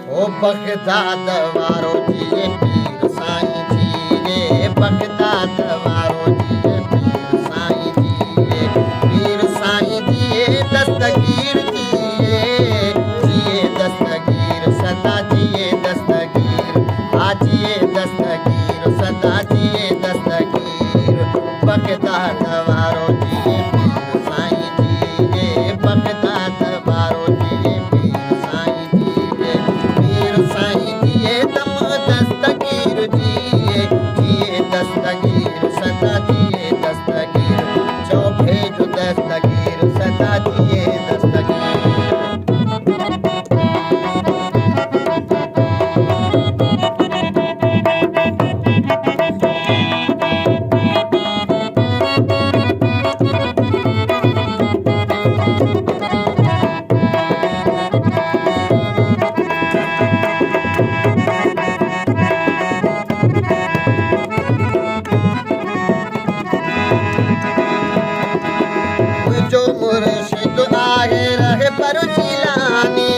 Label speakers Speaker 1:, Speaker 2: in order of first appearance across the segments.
Speaker 1: ओ Baghdad वारो जिए पीर साईं जी रे, बगदाद वारो जिए पीर साईं जी रे, पीर साईं जिए दस्तगीर जिए दस्तगीर सदा जिए दस्तगीर, जिए दस्तगीर सदा जिए दस्तगीर। बगदाद वारो जिए पीर साईं जी रे, बगदाद वारो जिए पीर साईं जी रे, पीर साईं जिए दम दस्तगीर जिए दस्तगीर सदा जिए दस्तगीर, जो भेज दस्तगीर सदा जिए दस्तगीर। जो मुर्शिद आहे रहे पर जिलानी,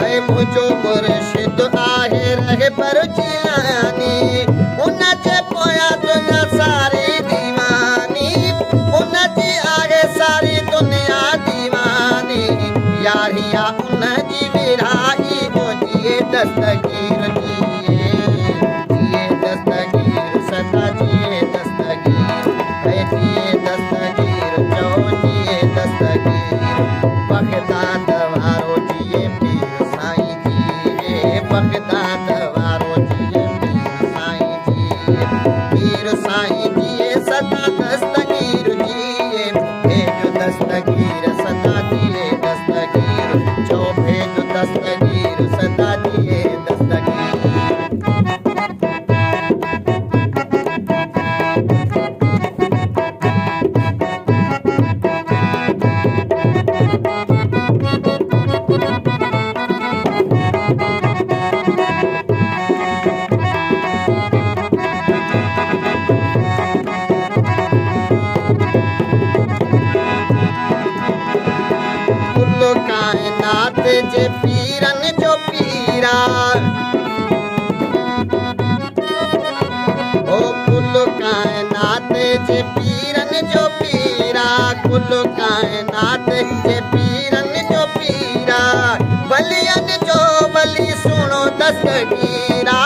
Speaker 1: है मुझो मुर्शिद आहे रहे पर जिलानी, उनजे पोया दुनिया सारी दीवानी, उनजी आहे सारी दुनिया दीवानी, यारिया उनजी विराई हो जिए दस्तगीर जिए दस्तगीर सदा जिए दस्तगीर, जिए दस्तगीर जो जिए दस्तगीर। बगदाद वारो जिए पीर साईं जी रे, बगदाद वारो जिए पीर साईं जी रे, पीर साईं जिए सदा दस्तगीर जिए, भेज दस्तगीर सदा जिए दस्तगीर, जो भेज दस्तगीर सदा जिए दस्तगीर। कुल कायनात जे पीरन जो पीरा, ओ कुल कायनात जे पीरन जो पीरा, कुल कायनात जे पीरन जो पीरा, बलियन जो बली सुनो दस्तगीरा,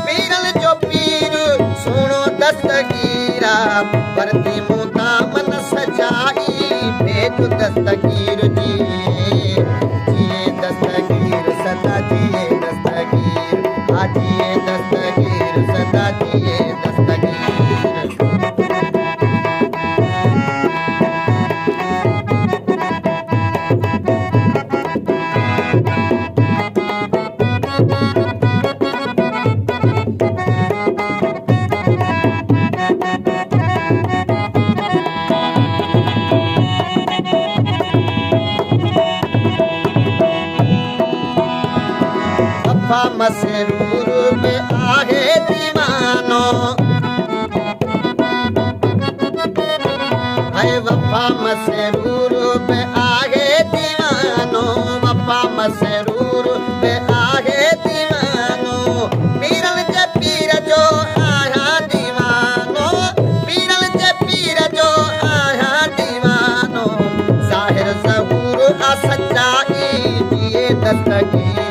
Speaker 1: पीरन जो पीर सुनो दस्तगीरा, परती मुता मन सजाई भेज दस्तगीर जिए दस्तगीर सदा जिए दस्तगीर, जिए दस्तगीर सदा जिए दस्तगीर। वफा मसरूर में आहे दीवानो, है वफा मसरूर में आहे दीवानो, वफा मसरूर में आहे दीवानो, पीरन जे पीर जो आया दीवानो, पीरन जे पीर जो आया दीवानो, ज़ाहिर ज़हूर आ सच्चाई जिए दस्तगीर